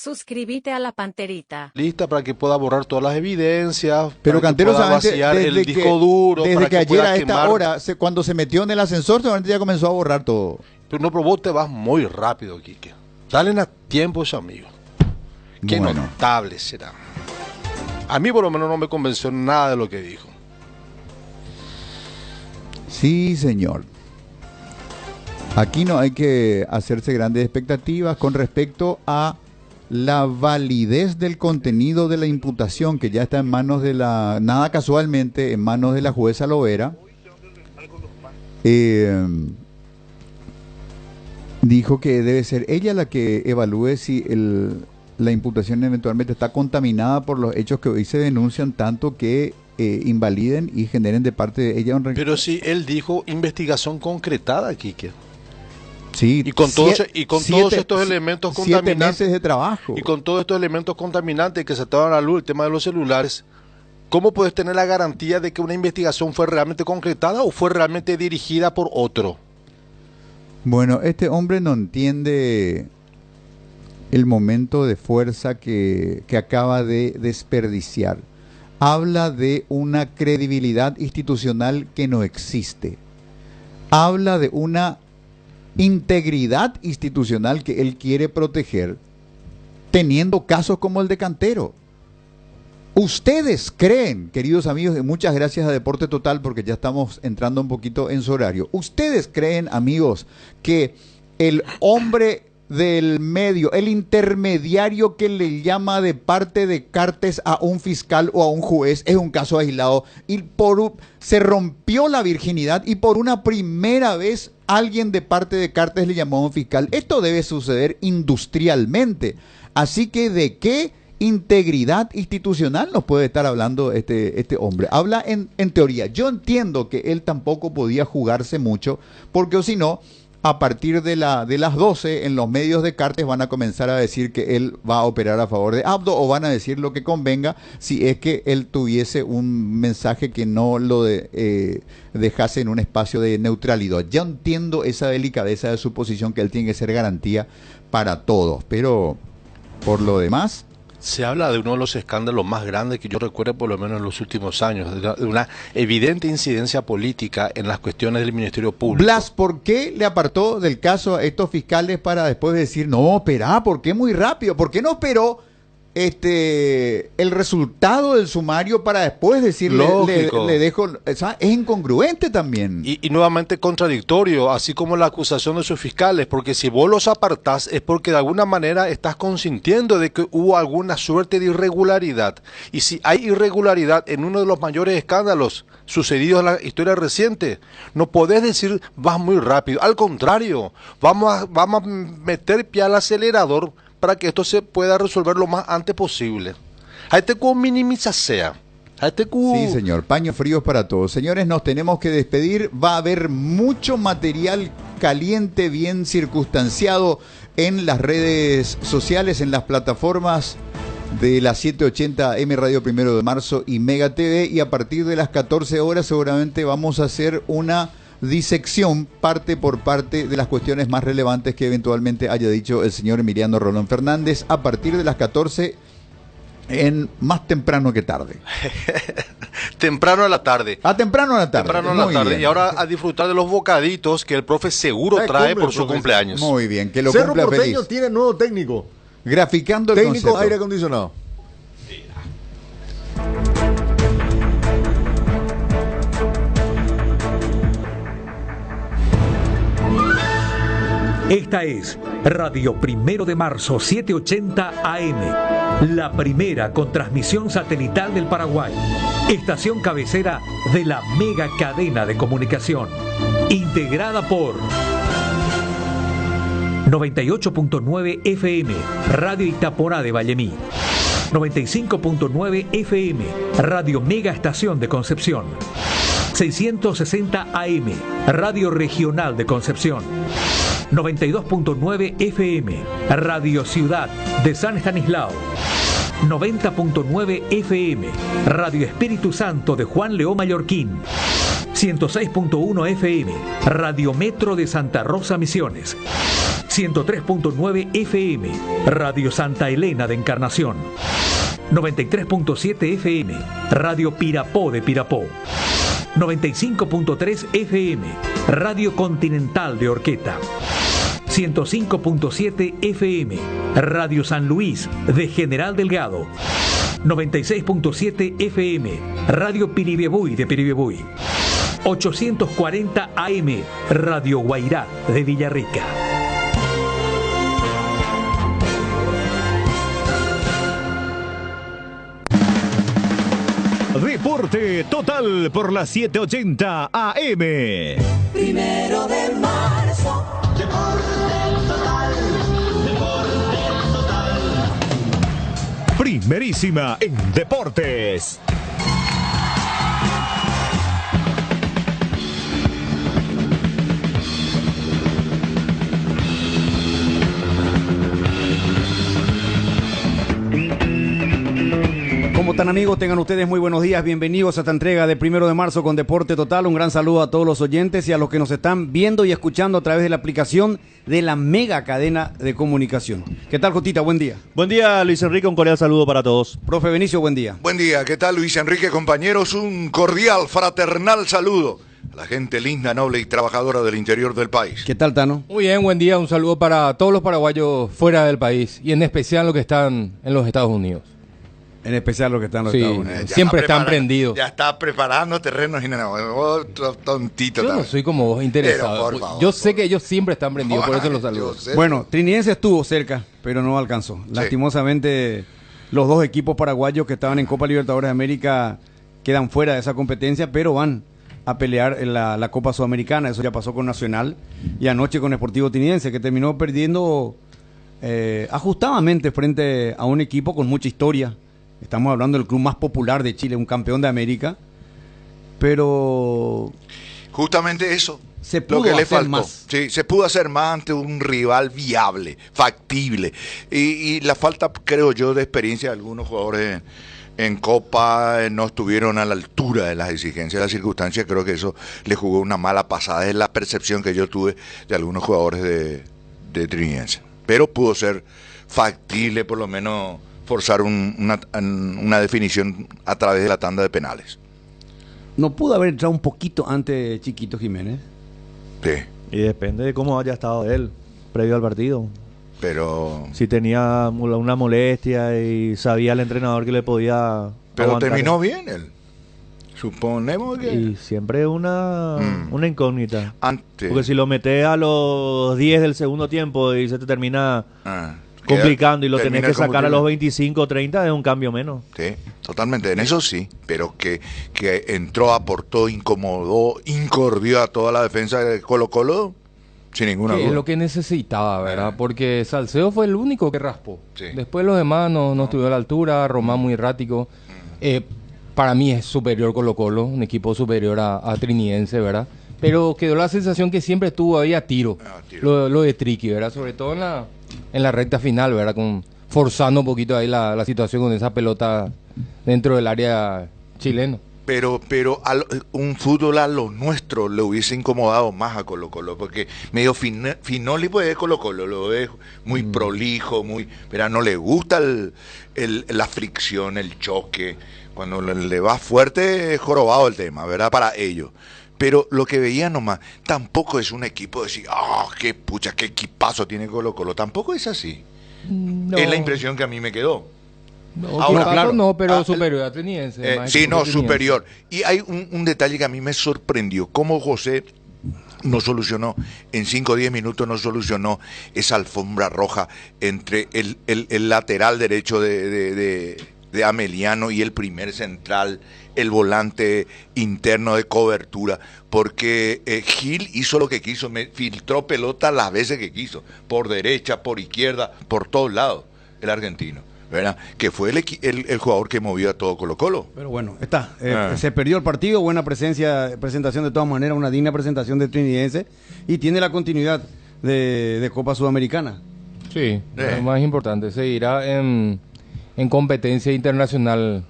Suscríbete a la Panterita. Lista para que pueda borrar todas las evidencias. Pero para Cantero, que pueda solamente vaciar el disco duro. desde para que ayer pueda a esta quemar. hora, cuando se metió en el ascensor, seguramente ya comenzó a borrar todo. Pero no, pero vos te vas muy rápido, Quique. Dale a tiempo a ese amigo. Qué Bueno. notable será. A mí por lo menos no me convenció nada de lo que dijo. Sí, señor. Aquí no hay que hacerse grandes expectativas con respecto a la validez del contenido de la imputación, que ya está en manos de la, nada casualmente, en manos de la jueza Lovera. Dijo que debe ser ella la que evalúe si la imputación eventualmente está contaminada por los hechos que hoy se denuncian, tanto que invaliden y generen de parte de ella un Pero si él dijo investigación concretada, Quique. Sí, Y con todos estos elementos 7 contaminantes. meses de trabajo. Y con todos estos elementos contaminantes que se estaban a la luz, el tema de los celulares, ¿cómo puedes tener la garantía de que una investigación fue realmente concretada o fue realmente dirigida por otro? Bueno, este hombre no entiende el momento de fuerza que acaba de desperdiciar. Habla de una credibilidad institucional que no existe. Habla de una integridad institucional que él quiere proteger, teniendo casos como el de Cantero. Ustedes creen, queridos amigos, y muchas gracias a Deporte Total porque ya estamos entrando un poquito en su horario. Ustedes creen, amigos, que el hombre del medio, el intermediario que le llama de parte de Cartes a un fiscal o a un juez, es un caso aislado y se rompió la virginidad y por una primera vez alguien de parte de Cartes le llamó a un fiscal? Esto debe suceder industrialmente. Así que ¿de qué integridad institucional nos puede estar hablando este hombre? Habla en teoría. Yo entiendo que él tampoco podía jugarse mucho, porque o si no, a partir de las 12 en los medios de Cartes van a comenzar a decir que él va a operar a favor de Abdo, o van a decir lo que convenga si es que él tuviese un mensaje que no lo dejase en un espacio de neutralidad. Yo entiendo esa delicadeza de su posición, que él tiene que ser garantía para todos, pero por lo demás... Se habla de uno de los escándalos más grandes que yo recuerdo por lo menos en los últimos años, de una evidente incidencia política en las cuestiones del Ministerio Público. Blas, ¿por qué le apartó del caso a estos fiscales para después decir, no, espera, ¿por qué muy rápido? ¿Por qué no esperó el resultado del sumario para después decirle, le dejo? O sea, es incongruente también. Y nuevamente contradictorio, así como la acusación de sus fiscales, porque si vos los apartás es porque de alguna manera estás consintiendo de que hubo alguna suerte de irregularidad. Y si hay irregularidad en uno de los mayores escándalos sucedidos en la historia reciente, no podés decir vas muy rápido. Al contrario, vamos a meter pie al acelerador para que esto se pueda resolver lo más antes posible. Este cu minimiza sea. Sí, señor. Paños fríos para todos. Señores, nos tenemos que despedir. Va a haber mucho material caliente, bien circunstanciado en las redes sociales, en las plataformas de la 780M Radio 1 de Marzo y Mega TV. Y a partir de las 14 horas seguramente vamos a hacer una disección parte por parte de las cuestiones más relevantes que eventualmente haya dicho el señor Emiliano Rolón Fernández a partir de las 14 en más temprano que tarde. Temprano a la tarde. Temprano a la tarde. Temprano a la tarde. Bien. Y ahora a disfrutar de los bocaditos que el profe seguro trae por su cumpleaños. Muy bien, que lo Cerro cumpla Porteño feliz. tiene nuevo técnico. Graficando el técnico concepto. aire acondicionado. Esta es Radio 1 de Marzo 780 AM, la primera con transmisión satelital del Paraguay. Estación cabecera de la mega cadena de comunicación, integrada por 98.9 FM, Radio Itapora de Vallemí. 95.9 FM, Radio Mega Estación de Concepción. 660 AM, Radio Regional de Concepción. 92.9 FM, Radio Ciudad de San Estanislao. 90.9 FM, Radio Espíritu Santo de Juan León Mallorquín. 106.1 FM, Radio Metro de Santa Rosa Misiones. 103.9 FM, Radio Santa Elena de Encarnación. 93.7 FM, Radio Pirapó de Pirapó. 95.3 FM, Radio Continental de Orqueta. 105.7 FM, Radio San Luis de General Delgado. 96.7 FM, Radio Piribebuy de Piribebuy. 840 AM, Radio Guairá de Villarrica. Deporte Total por las 7:80 AM. Primero de marzo. Deporte Total. Deporte Total. Primerísima en deportes. ¿Cómo están, amigos? Tengan ustedes muy buenos días. Bienvenidos a esta entrega de 1 de marzo con Deporte Total. Un gran saludo a todos los oyentes y a los que nos están viendo y escuchando a través de la aplicación de la mega cadena de comunicación. ¿Qué tal, Jotita? Buen día. Buen día, Luis Enrique. Un cordial saludo para todos. Profe Benicio, buen día. Buen día. ¿Qué tal, Luis Enrique, compañeros? Un cordial, fraternal saludo a la gente linda, noble y trabajadora del interior del país. ¿Qué tal, Tano? Muy bien, buen día. Un saludo para todos los paraguayos fuera del país y en especial los que están en los Estados Unidos. En especial los que están en los Estados Unidos. Siempre están prendidos. Ya está preparando terrenos y no, otro tontito. Yo también. no soy como vos interesado. Pero, por favor, yo sé que ellos siempre están prendidos, por eso los saludo. Bueno, Trinidense estuvo cerca, pero no alcanzó. Sí. Lastimosamente, los dos equipos paraguayos que estaban en Copa Libertadores de América quedan fuera de esa competencia, pero van a pelear en la Copa Sudamericana. Eso ya pasó con Nacional y anoche con Sportivo Trinidense, que terminó perdiendo ajustadamente frente a un equipo con mucha historia. Estamos hablando del club más popular de Chile, un campeón de América, pero justamente eso. se pudo lo que le hacer faltó. más. Sí, se pudo hacer más ante un rival viable, factible. Y la falta, creo yo, de experiencia de algunos jugadores en Copa no estuvieron a la altura de las exigencias, de las circunstancias. Creo que eso le jugó una mala pasada. Es la percepción que yo tuve de algunos jugadores de Trinidense. Pero pudo ser factible, por lo menos forzar una definición a través de la tanda de penales. ¿No pudo haber entrado un poquito antes Chiquito Jiménez? Sí, Y depende de cómo haya estado él previo al partido. pero Si tenía una molestia y sabía el entrenador que le podía aguantar. terminó bien él. Suponemos que Y siempre una incógnita. antes Porque si lo metes a los 10 del segundo tiempo y se te termina complicando y lo tenés termina que como sacar a termina. los 25 o 30, es un cambio menos. Sí, totalmente, en eso sí, pero que entró, aportó, incomodó, incordió a toda la defensa de Colo-Colo, sin ninguna Que duda. es lo que necesitaba, ¿verdad? Porque Salcedo fue el único que raspó. Sí. Después los demás no estuvieron a la altura, Román muy errático. Para mí es superior Colo-Colo, un equipo superior a Trinidense, ¿verdad? Pero quedó la sensación que siempre estuvo ahí a tiro, lo de Triqui, ¿verdad? Sobre todo en la recta final, ¿verdad? Forzando un poquito ahí la situación con esa pelota dentro del área chileno. Pero un fútbol a lo nuestro le hubiese incomodado más a Colo-Colo, porque medio Finoli pues es Colo-Colo, lo ve muy prolijo, pero no le gusta la fricción, el choque. Cuando le va fuerte es jorobado el tema, ¿verdad? Para ellos. Pero lo que veía nomás, tampoco es un equipo de decir, qué pucha, qué equipazo tiene Colo-Colo. Tampoco es así. No. Es la impresión que a mí me quedó. No, Ahora, claro, no, pero Ah, superior a Trinidense. más sí, equipo no, que Trinidense. superior. Y hay un detalle que a mí me sorprendió. Cómo José no solucionó, en 5 o 10 minutos no solucionó esa alfombra roja entre el lateral derecho de Ameliano y el primer central, el volante interno de cobertura, porque Gil hizo lo que quiso, filtró pelota las veces que quiso, por derecha, por izquierda, por todos lados, el argentino, ¿verdad? Que fue el jugador que movió a todo Colo-Colo. Pero bueno, está. Se perdió el partido, buena presentación de todas maneras, una digna presentación de Trinidense y tiene la continuidad de Copa Sudamericana. Sí, lo más importante, seguirá en competencia internacional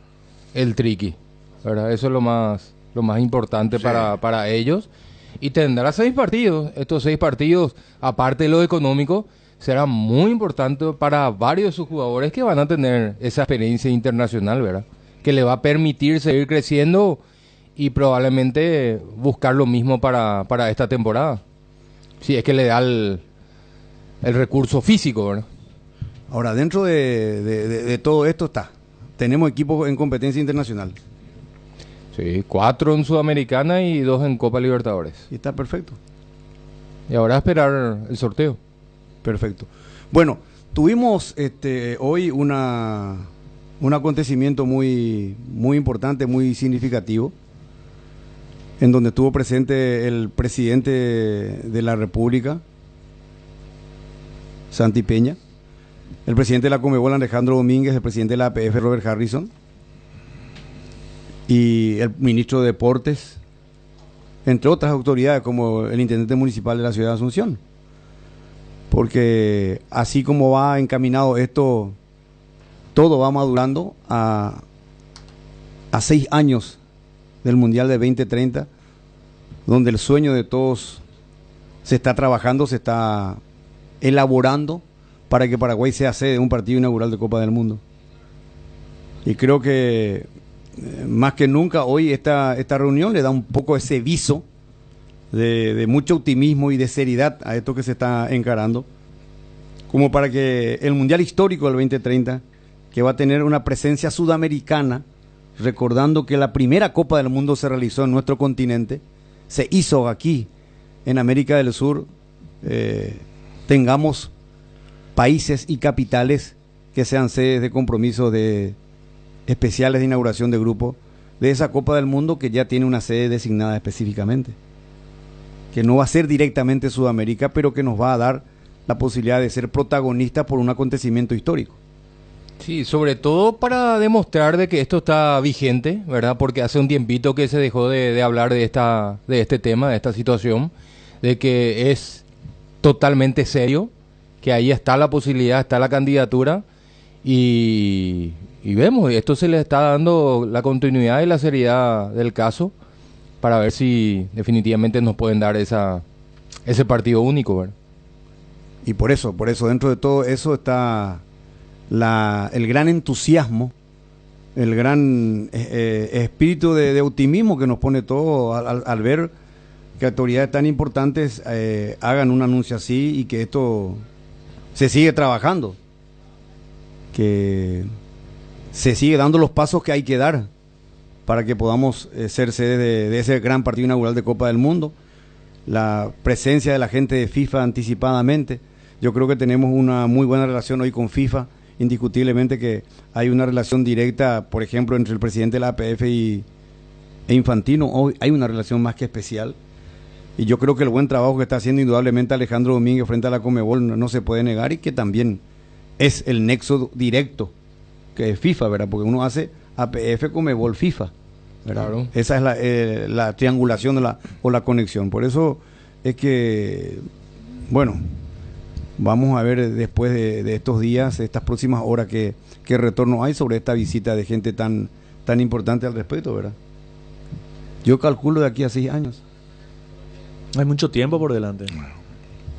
el Triqui, ¿verdad? Eso es lo más importante Sí. para ellos. Y tendrá 6 partidos. Estos 6 partidos, aparte de lo económico, serán muy importantes para varios de sus jugadores que van a tener esa experiencia internacional, ¿verdad? Que le va a permitir seguir creciendo y probablemente buscar lo mismo para esta temporada. Si es que le da el recurso físico, ¿verdad? Ahora, dentro de todo esto tenemos equipos en competencia internacional. Sí, 4 en Sudamericana y 2 en Copa Libertadores. Y está perfecto. Y ahora a esperar el sorteo. Perfecto. Bueno, tuvimos hoy un acontecimiento muy, muy importante, muy significativo, en donde estuvo presente el presidente de la República, Santi Peña, el presidente de la Conmebol, Alejandro Domínguez, el presidente de la APF, Robert Harrison, y el ministro de Deportes, entre otras autoridades como el intendente municipal de la ciudad de Asunción. Porque así como va encaminado esto, todo va madurando a 6 años del Mundial de 2030, donde el sueño de todos se está trabajando, se está elaborando para que Paraguay sea sede de un partido inaugural de Copa del Mundo. Y creo que más que nunca hoy esta reunión le da un poco ese viso de mucho optimismo y de seriedad a esto que se está encarando, como para que el Mundial histórico del 2030, que va a tener una presencia sudamericana, recordando que la primera Copa del Mundo se realizó en nuestro continente, se hizo aquí en América del Sur, tengamos países y capitales que sean sedes de compromisos especiales de inauguración de grupo de esa Copa del Mundo, que ya tiene una sede designada específicamente, que no va a ser directamente Sudamérica, pero que nos va a dar la posibilidad de ser protagonista por un acontecimiento histórico. Sí, sobre todo para demostrar de que esto está vigente, ¿verdad? Porque hace un tiempito que se dejó de hablar de este tema, de esta situación, de que es totalmente serio, que ahí está la posibilidad, está la candidatura, y vemos, esto se le está dando la continuidad y la seriedad del caso para ver si definitivamente nos pueden dar ese partido único, ¿verdad? Y por eso, dentro de todo eso está el gran entusiasmo, el gran espíritu de optimismo que nos pone todo al ver que autoridades tan importantes hagan un anuncio así y que esto se sigue trabajando, que se sigue dando los pasos que hay que dar para que podamos ser sede de ese gran partido inaugural de Copa del Mundo. La presencia de la gente de FIFA anticipadamente. Yo creo que tenemos una muy buena relación hoy con FIFA. Indiscutiblemente que hay una relación directa, por ejemplo, entre el presidente de la APF e Infantino. Hoy hay una relación más que especial. Y yo creo que el buen trabajo que está haciendo indudablemente Alejandro Domínguez frente a la Conmebol no se puede negar, y que también es el nexo directo que es FIFA, ¿verdad? Porque uno hace APF, Conmebol, FIFA, ¿verdad? Claro. Esa es la triangulación o la conexión. Por eso es que, bueno, vamos a ver después de estos días, estas próximas horas, qué retorno hay sobre esta visita de gente tan importante al respecto, ¿verdad? Yo calculo de aquí a 6 años. Hay mucho tiempo por delante.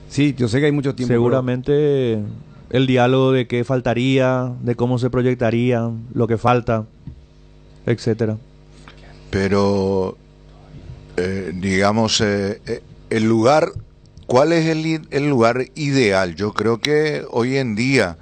Sí, yo sé que hay mucho tiempo. Seguramente el diálogo de qué faltaría, de cómo se proyectaría, lo que falta, etcétera. Pero, digamos, el lugar, ¿cuál es el lugar ideal? Yo creo que hoy en día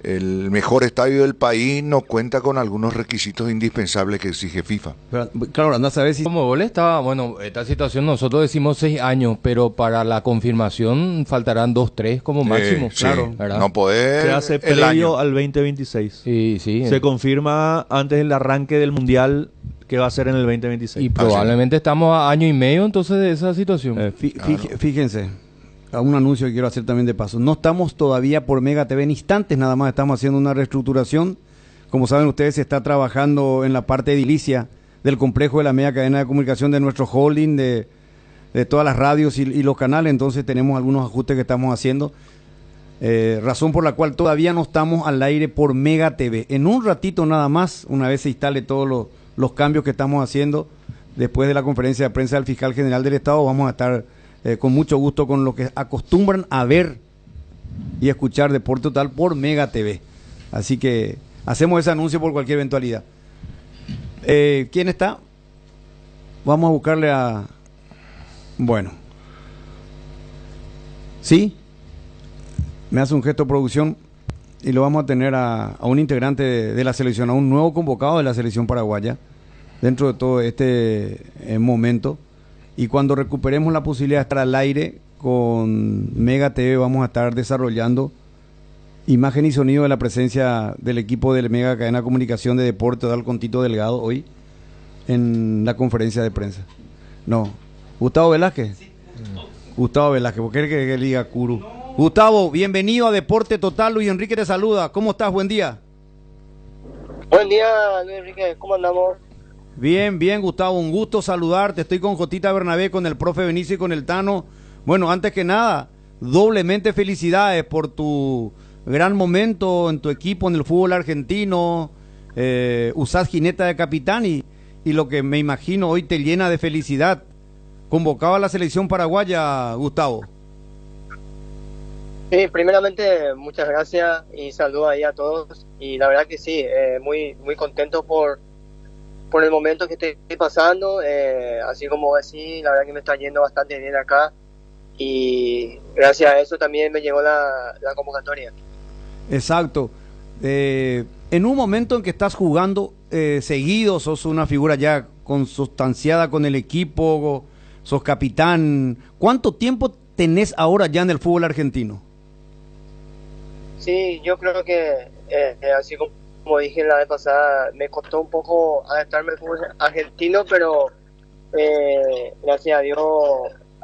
el mejor estadio del país no cuenta con algunos requisitos indispensables que exige FIFA. Pero, claro, anda a saber si... Como le estaba, bueno, esta situación nosotros decimos 6 años, pero para la confirmación faltarán 2, 3 como máximo. Sí, claro, ¿verdad? No poder... Se hace previo al 2026. Sí, sí. Se confirma antes del arranque del Mundial, que va a ser en el 2026. Y probablemente estamos a año y medio entonces de esa situación. Fíjense, un anuncio que quiero hacer también de paso. No estamos todavía por Mega TV en instantes, nada más estamos haciendo una reestructuración. Como saben ustedes, se está trabajando en la parte edilicia del complejo de la media cadena de comunicación de nuestro holding, de todas las radios y los canales. Entonces tenemos algunos ajustes que estamos haciendo, razón por la cual todavía no estamos al aire por Mega TV. En un ratito nada más, una vez se instale todos los cambios que estamos haciendo, después de la conferencia de prensa del fiscal general del Estado, vamos a estar con mucho gusto con lo que acostumbran a ver y escuchar Deporte Total por Mega TV. Así que hacemos ese anuncio por cualquier eventualidad. ¿Quién está? Vamos a buscarle a... Bueno. ¿Sí? Me hace un gesto de producción y lo vamos a tener a un integrante de la selección, a un nuevo convocado de la selección paraguaya dentro de todo este momento. Y cuando recuperemos la posibilidad de estar al aire con Mega TV, vamos a estar desarrollando imagen y sonido de la presencia del equipo de Mega Cadena de Comunicación de Deporte Total con Tito Delgado hoy en la conferencia de prensa. No, Gustavo Velázquez. Sí. Gustavo Velázquez, ¿por qué que diga Curu? Gustavo, bienvenido a Deporte Total. Luis Enrique te saluda. ¿Cómo estás? Buen día. Buen día, Luis Enrique. ¿Cómo andamos? Bien, bien, Gustavo. Un gusto saludarte. Estoy con Jotita Bernabé, con el profe Benicio y con el Tano. Bueno, antes que nada, doblemente felicidades por tu gran momento en tu equipo en el fútbol argentino. Usás jineta de capitán y lo que me imagino hoy te llena de felicidad. Convocado a la selección paraguaya, Gustavo. Sí, primeramente muchas gracias y saludos ahí a todos. Y la verdad que sí, muy contento por el momento que estoy pasando. Así como decís, la verdad que me está yendo bastante bien acá. Y gracias a eso también me llegó la convocatoria. Exacto. En un momento en que estás jugando seguido, sos una figura ya consustanciada con el equipo, sos capitán. ¿Cuánto tiempo tenés ahora ya en el fútbol argentino? Sí, yo creo que así como dije la vez pasada, me costó un poco adaptarme al fútbol argentino, pero gracias a Dios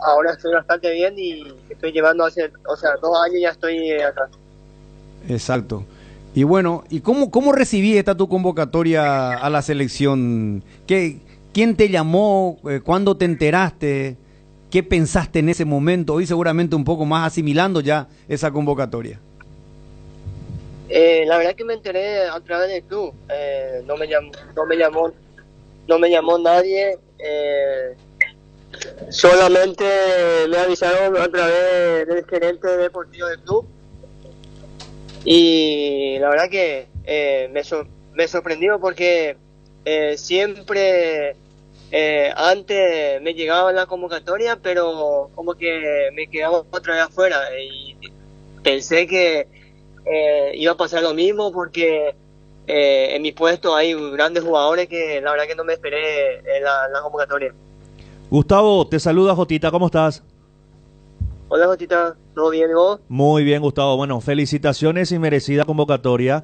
ahora estoy bastante bien y estoy llevando 2 años ya estoy acá. Exacto. Y bueno, ¿y cómo recibí esta tu convocatoria a la selección? ¿Quién te llamó? ¿Cuándo te enteraste? ¿Qué pensaste en ese momento? Hoy seguramente un poco más asimilando ya esa convocatoria. La verdad que me enteré a través del club. No me llamó nadie. Solamente me avisaron a través del gerente deportivo del club. Y la verdad que me sorprendió porque siempre antes me llegaba la convocatoria, pero como que me quedaba otra vez afuera y pensé que iba a pasar lo mismo porque en mi puesto hay grandes jugadores que la verdad que no me esperé en la convocatoria. Gustavo, te saluda Jotita, ¿cómo estás? Hola Jotita, ¿todo bien vos? Muy bien, Gustavo. Bueno, felicitaciones y merecida convocatoria.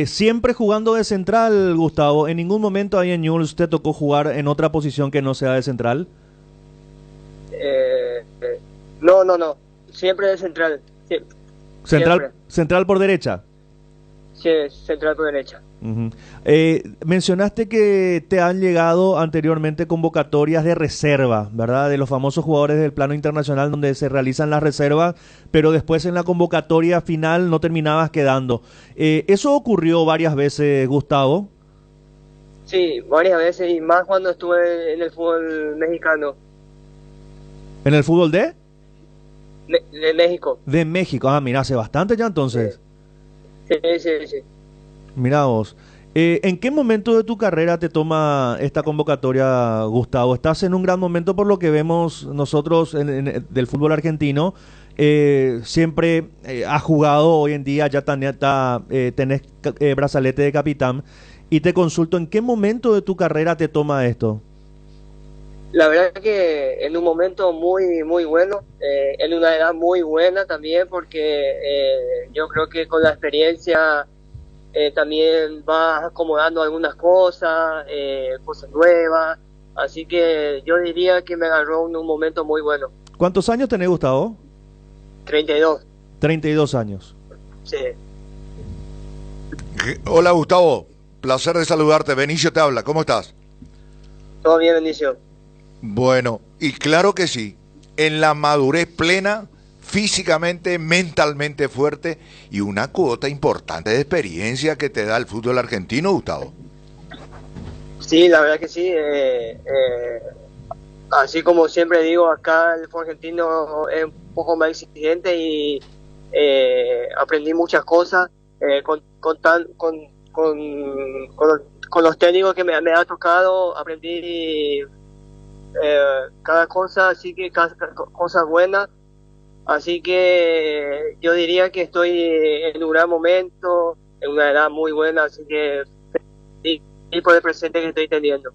Siempre jugando de central, Gustavo. ¿En ningún momento ahí en Newell's te tocó jugar en otra posición que no sea de central? No. Siempre de central. ¿Central por derecha? Sí, central por derecha. Uh-huh. Mencionaste que te han llegado anteriormente convocatorias de reserva, ¿verdad? De los famosos jugadores del plano internacional donde se realizan las reservas, pero después en la convocatoria final no terminabas quedando. ¿Eso ocurrió varias veces, Gustavo? Sí, varias veces y más cuando estuve en el fútbol mexicano. ¿En el fútbol de? De México. De México, mira, hace bastante ya entonces. Sí. Mira vos, ¿en qué momento de tu carrera te toma esta convocatoria, Gustavo? Estás en un gran momento por lo que vemos nosotros del fútbol argentino. Siempre has jugado, hoy en día ya tenés brazalete de capitán. Y te consulto, ¿en qué momento de tu carrera te toma esto? La verdad que en un momento muy bueno, en una edad muy buena también, porque yo creo que con la experiencia también vas acomodando algunas cosas nuevas, así que yo diría que me agarró en un momento muy bueno. ¿Cuántos años tenés, Gustavo? 32. 32 años. Sí. Hola Gustavo, placer de saludarte. Benicio te habla, ¿cómo estás? Todo bien, Benicio. Bueno, y claro que sí, en la madurez plena, físicamente, mentalmente fuerte y una cuota importante de experiencia que te da el fútbol argentino, Gustavo. Sí, la verdad que sí. Así como siempre digo, acá el fútbol argentino es un poco más exigente y aprendí muchas cosas con los técnicos que me ha tocado. Aprendí cada cosa, así que cosas buenas. Así que yo diría que estoy en un gran momento, en una edad muy buena, así que y por el presente que estoy teniendo.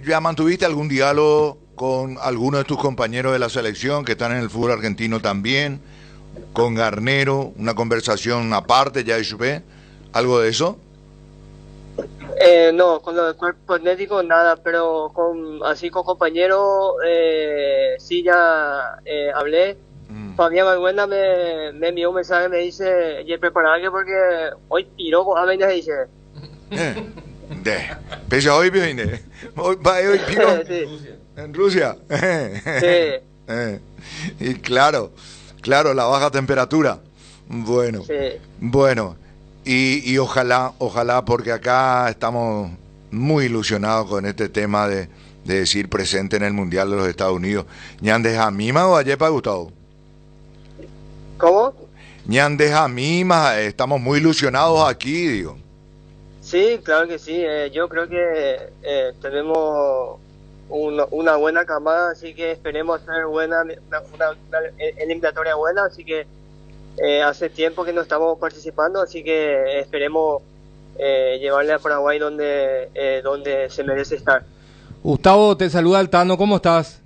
¿Ya mantuviste algún diálogo con alguno de tus compañeros de la selección que están en el fútbol argentino también? ¿Con Garnero? ¿Una conversación aparte, ya supe? ¿Algo de eso? No, con lo del cuerpo técnico nada, pero con compañeros sí ya hablé. Fabián Valbuena me envió un mensaje, me dice, y preparate porque hoy tiró con Avena, dice. Pese hoy viene. Hoy tiró Sí. en Rusia. Sí. Y claro, la baja temperatura. Bueno, Sí. bueno. Y ojalá, porque acá estamos muy ilusionados con este tema de decir presente en el Mundial de los Estados Unidos. ¿Ñandes a Mima o ayer para Gustavo? ¿Cómo? Ñandes a Mima, estamos muy ilusionados aquí, digo. Sí, claro que sí. Yo creo que tenemos una buena camada, así que esperemos hacer una eliminatoria buena, así que hace tiempo que no estamos participando, así que esperemos llevarle a Paraguay donde se merece estar. Gustavo, te saluda Altano, ¿cómo estás?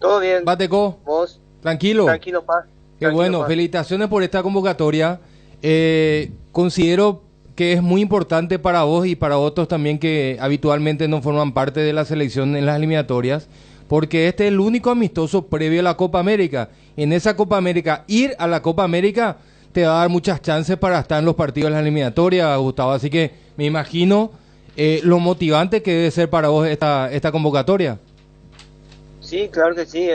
¿Todo bien? ¿Bateco? ¿Vos? ¿Tranquilo? Tranquilo, paz. Qué bueno, paz. felicitaciones por esta convocatoria. Considero que es muy importante para vos y para otros también que habitualmente no forman parte de la selección en las eliminatorias, porque este es el único amistoso previo a la Copa América. En esa Copa América, ir a la Copa América te va a dar muchas chances para estar en los partidos de las eliminatorias, Gustavo. Así que me imagino lo motivante que debe ser para vos esta convocatoria. Sí, claro que sí.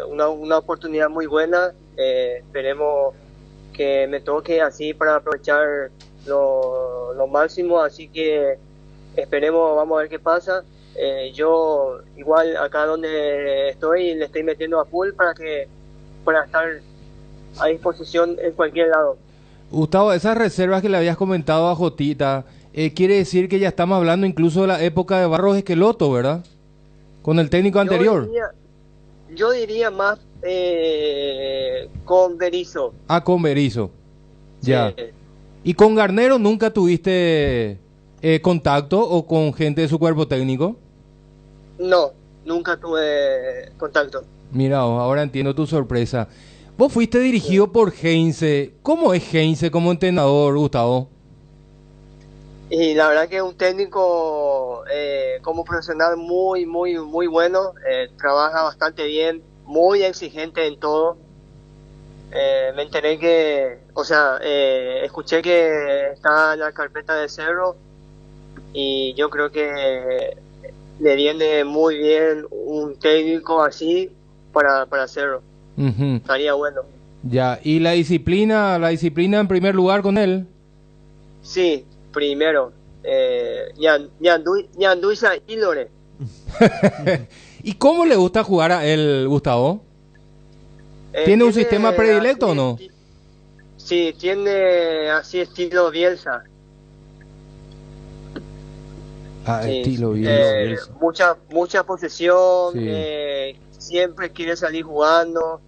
Una oportunidad muy buena. Esperemos que me toque así para aprovechar lo máximo. Así que esperemos, vamos a ver qué pasa. Yo igual acá donde estoy le estoy metiendo a full para estar a disposición en cualquier lado. Gustavo, esas reservas que le habías comentado a Jotita, quiere decir que ya estamos hablando incluso de la época de Barros Esqueloto, ¿verdad? Con el técnico anterior. Yo diría más con Berizzo. Ah, con Berizzo. Ya. Sí. ¿Y con Garnero nunca tuviste contacto o con gente de su cuerpo técnico? No, nunca tuve contacto. Mira, ahora entiendo tu sorpresa. Vos fuiste dirigido por Heinze. ¿Cómo es Heinze como entrenador, Gustavo? Y la verdad que es un técnico como profesional muy bueno. Trabaja bastante bien, muy exigente en todo. Me enteré escuché que está en la carpeta de Cerro y yo creo que le viene muy bien un técnico así para Cerro. Estaría bueno. Ya, ¿y la disciplina en primer lugar con él? Sí, primero. Ñanduisa y Lore. ¿Y cómo le gusta jugar a él, Gustavo? ¿Tiene un sistema predilecto o no? Sí, tiene así estilo Bielsa. Ah, Sí, estilo Bielsa. mucha posesión, Sí. siempre quiere salir jugando,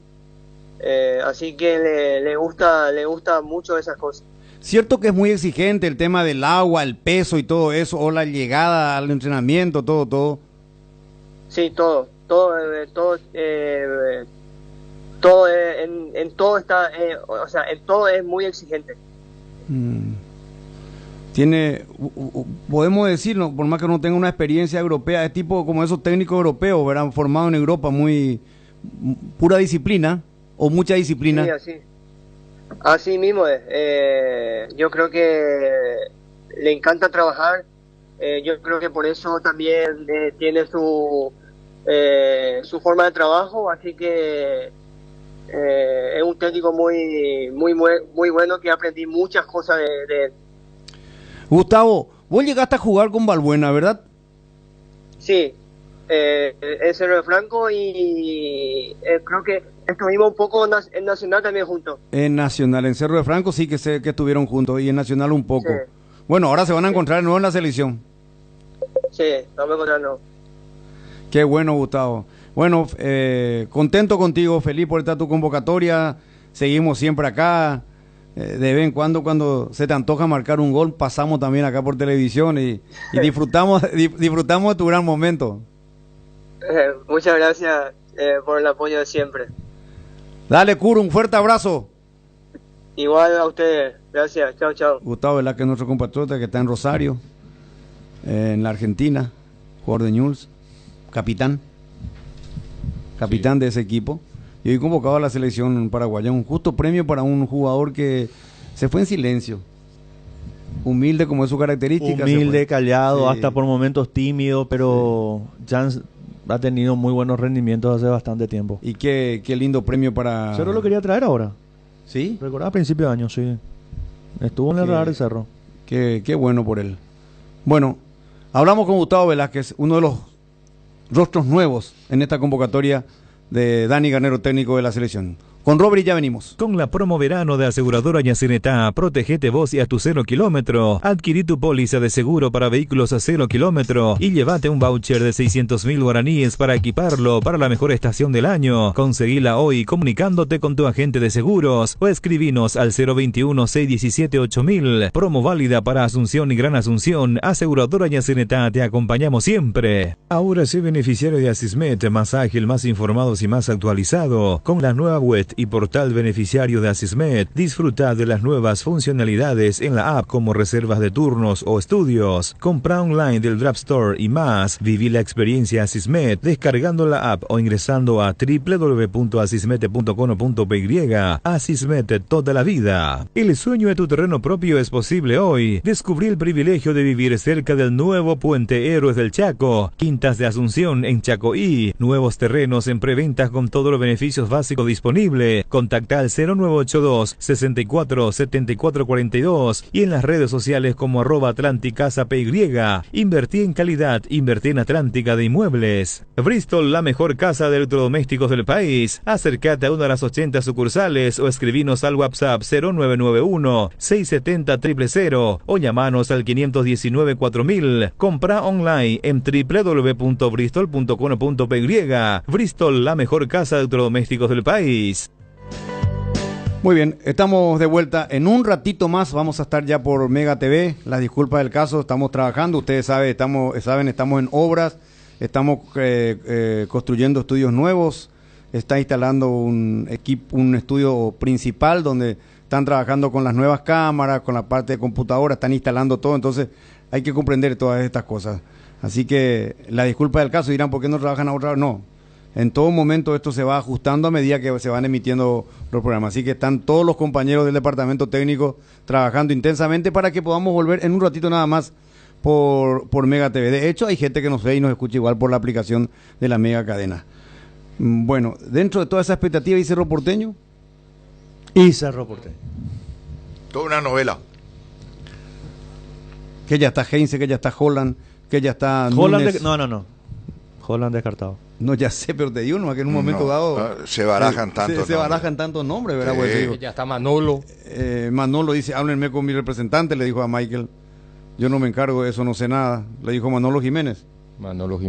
así que le gusta mucho esas cosas. Cierto que es muy exigente el tema del agua, el peso y todo eso, o la llegada al entrenamiento, todo. Sí, todo en todo está, en todo es muy exigente. Tiene, podemos decirlo, por más que no tenga una experiencia europea, es tipo como esos técnicos europeos, ¿verdad? Formados en Europa, muy pura disciplina o mucha disciplina. Sí, así mismo es. Yo creo que le encanta trabajar. Yo creo que por eso también tiene su forma de trabajo, así que es un técnico muy bueno que aprendí muchas cosas de él. Gustavo, vos llegaste a jugar con Balbuena, ¿verdad? Sí, en Cerro de Franco y creo que estuvimos un poco en Nacional también juntos. En Nacional, en Cerro de Franco sí que sé que estuvieron juntos y en Nacional un poco. Sí. Bueno, ahora se van a encontrar de nuevo en la selección. Sí, vamos a encontrarnos. Qué bueno, Gustavo. Bueno, contento contigo, feliz por estar tu convocatoria. Seguimos siempre acá. De vez en cuando se te antoja marcar un gol, pasamos también acá por televisión y disfrutamos de tu gran momento. Muchas gracias por el apoyo de siempre. Dale, Curo, un fuerte abrazo. Igual a ustedes. Gracias. Chao, chao. Gustavo Velázquez, que es nuestro compatriota que está en Rosario, en la Argentina, jugador de Newell's, capitán de ese equipo. Y hoy convocado a la selección paraguaya. Un justo premio para un jugador que se fue en silencio. Humilde como es su característica. Humilde, callado, Sí. hasta por momentos tímido, pero ya ha tenido muy buenos rendimientos hace bastante tiempo. Y qué lindo premio para... Cerro lo quería traer ahora. ¿Sí? Recordaba a principio de año, sí. Estuvo en el radar de Cerro. Qué bueno por él. Bueno, hablamos con Gustavo Velázquez, uno de los rostros nuevos en esta convocatoria de Dani Garnero, técnico de la selección. Con Robert ya venimos. Con la promo verano de Aseguradora Yacinetá, protégete vos y a tu 0 kilómetro. Adquirí tu póliza de seguro para vehículos a 0 kilómetro y llévate un voucher de 600.000 guaraníes para equiparlo para la mejor estación del año. Conseguila hoy comunicándote con tu agente de seguros o escribinos al 021-617-8000. Promo válida para Asunción y Gran Asunción. Aseguradora Yacinetá, te acompañamos siempre. Ahora sí, beneficiario de Asismet, más ágil, más informados y más actualizado. Con la nueva web y portal beneficiario de Asismet, disfruta de las nuevas funcionalidades en la app como reservas de turnos o estudios, compra online del Draft Store y más. Viví la experiencia Asismet descargando la app o ingresando a www.asismet.com.py. Asismet, toda la vida. El sueño de tu terreno propio es posible hoy. Descubrí el privilegio de vivir cerca del nuevo Puente Héroes del Chaco, Quintas de Asunción en Chacoí, nuevos terrenos en preventas con todos los beneficios básicos disponibles. Contacta al 0982 64 74 42 y en las redes sociales como @AtlanticCasa.py. Invertí en calidad, invertí en Atlántica de Inmuebles. Bristol, la mejor casa de electrodomésticos del país. Acércate a una de las 80 sucursales o escribinos al WhatsApp 0991 670 000 o llamanos al 519 4000. Compra online en www.bristol.com.py. Bristol, la mejor casa de electrodomésticos del país. Muy bien, estamos de vuelta. En un ratito más vamos a estar ya por Mega TV. Las disculpas del caso, estamos trabajando. Ustedes saben, estamos en obras, estamos construyendo estudios nuevos. Está instalando un estudio principal donde están trabajando con las nuevas cámaras, con la parte de computadora, están instalando todo. Entonces hay que comprender todas estas cosas. Así que la disculpa del caso, dirán, ¿por qué no trabajan ahora? No. En todo momento esto se va ajustando a medida que se van emitiendo los programas. Así que están todos los compañeros del departamento técnico trabajando intensamente para que podamos volver en un ratito nada más por Mega TV. De hecho, hay gente que nos ve y nos escucha igual por la aplicación de la Mega Cadena. Bueno, dentro de toda esa expectativa, ¿y Cerro Porteño? Y Cerro Porteño. Toda una novela. Que ya está Heinze, que ya está Holland, que ya está Holland. No. Holland descartado. No, ya sé, pero te digo nomás que en un momento dado... Se barajan tantos se barajan tantos nombres, ¿verdad? Sí. Pues, digo, Ya está Manolo. Manolo dice, háblenme con mi representante, le dijo a Michael. Yo no me encargo de eso, no sé nada. Le dijo Manolo Jiménez. Manolo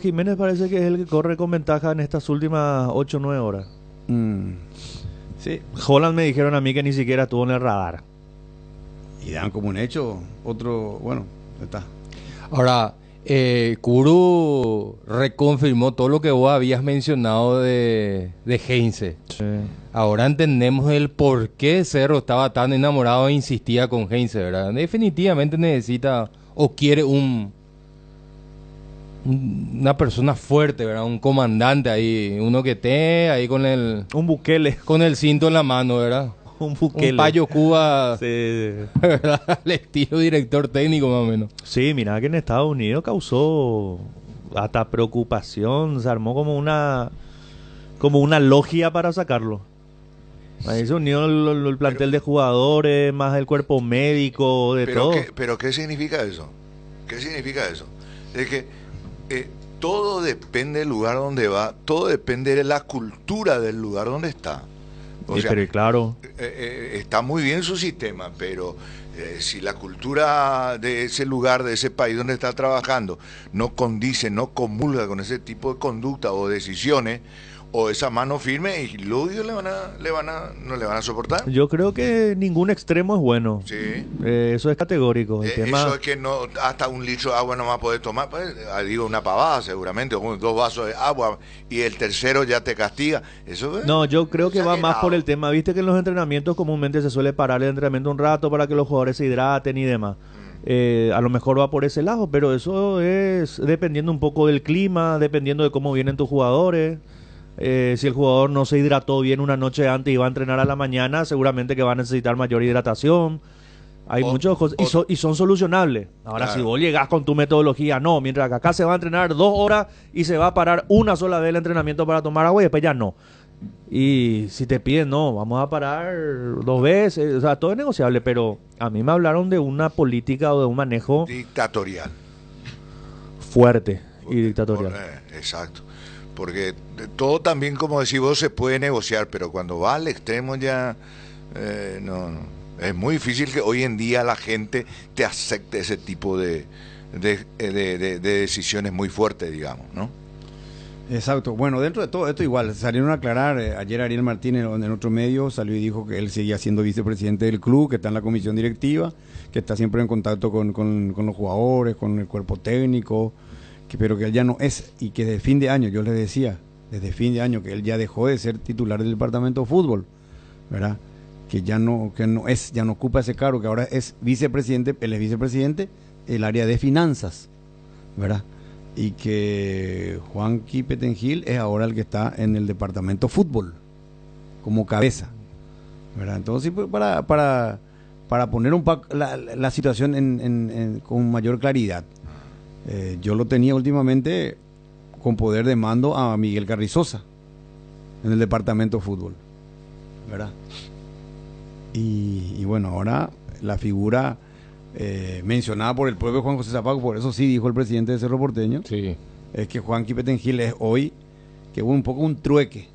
Jiménez parece que es el que corre con ventaja en estas últimas 8 o 9 horas. Sí. Holland me dijeron a mí que ni siquiera estuvo en el radar. Y dan como un hecho, otro, bueno, está. Ahora, Kuru reconfirmó todo lo que vos habías mencionado de Heinze. Sí. Ahora entendemos el por qué Cerro estaba tan enamorado e insistía con Heinze, ¿verdad? Definitivamente necesita o quiere una persona fuerte, ¿verdad? Un comandante ahí, uno que esté ahí con el... Un Bukele. Con el cinto en la mano, ¿verdad? Un Bukele. Un Payo Cuba, Sí. ¿verdad? Al estilo director técnico más o menos. Sí, mira que en Estados Unidos causó hasta preocupación, se armó como una logia para sacarlo. Ahí se unió el plantel de jugadores, más el cuerpo médico, de todo. Pero ¿qué significa eso? ¿Qué significa eso? Es que todo depende del lugar donde va, todo depende de la cultura del lugar donde está. O sea, pero claro. Está muy bien su sistema, pero si la cultura de ese lugar, de ese país donde está trabajando, no condice, no comulga con ese tipo de conducta o decisiones, o esa mano firme, y luego no le van a soportar. Yo creo que ningún extremo es bueno. Sí. Eso es categórico. El tema... Eso es que no, hasta un litro de agua no vas a poder tomar, pues, digo una pavada seguramente, o 2 vasos de agua, y el tercero ya te castiga. Eso No, yo creo que va más por el tema. Viste que en los entrenamientos comúnmente se suele parar el entrenamiento un rato para que los jugadores se hidraten y demás. A lo mejor va por ese lado, pero eso es dependiendo un poco del clima, dependiendo de cómo vienen tus jugadores. Si el jugador no se hidrató bien una noche antes y va a entrenar a la mañana, seguramente que va a necesitar mayor hidratación. Hay muchas cosas y son solucionables. Ahora, claro, si vos llegás con tu metodología, no, mientras que acá se va a entrenar 2 horas y se va a parar una sola vez el entrenamiento para tomar agua y después ya no. Y si te piden, no, vamos a parar 2 veces, o sea, todo es negociable, pero a mí me hablaron de una política o de un manejo dictatorial. Fuerte y dictatorial. Exacto. Porque todo también, como decís vos, se puede negociar, pero cuando va al extremo ya no. Es muy difícil que hoy en día la gente te acepte ese tipo de decisiones muy fuertes, digamos, ¿no? Exacto. Bueno, dentro de todo esto igual, salieron a aclarar, ayer Ariel Martínez en otro medio salió y dijo que él seguía siendo vicepresidente del club, que está en la comisión directiva, que está siempre en contacto con los jugadores, con el cuerpo técnico, pero que él ya no es, y que desde fin de año, yo les decía, desde fin de año, que él ya dejó de ser titular del departamento de fútbol, ¿verdad? Que ya no ocupa ese cargo, que ahora es vicepresidente, él es vicepresidente del área de finanzas, ¿verdad? Y que Juanqui Petengil es ahora el que está en el departamento fútbol, como cabeza, ¿verdad? Entonces, pues, para poner un poco la situación con mayor claridad, yo lo tenía últimamente con poder de mando a Miguel Carrizosa en el departamento fútbol, ¿verdad? Y bueno, ahora la figura mencionada por el propio Juan José Zapaco, por eso sí dijo el presidente de Cerro Porteño, sí, es que Juanqui Petengil es hoy, que hubo un poco un trueque,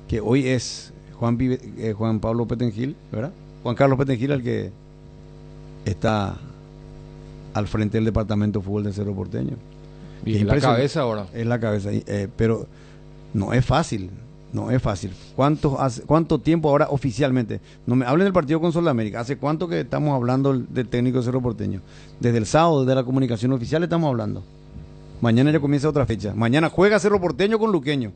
que hoy es Juan Pablo Petengil, ¿verdad? Juan Carlos Petengil el que está al frente del departamento de fútbol de Cerro Porteño. Y es la cabeza ahora. Es la cabeza, pero no es fácil. No es fácil. ¿Cuánto tiempo ahora oficialmente? No me hablen del partido con Sol de América. ¿Hace cuánto que estamos hablando del técnico de Cerro Porteño? Desde el sábado, desde la comunicación oficial estamos hablando. Mañana ya comienza otra fecha. Mañana juega Cerro Porteño con Luqueño.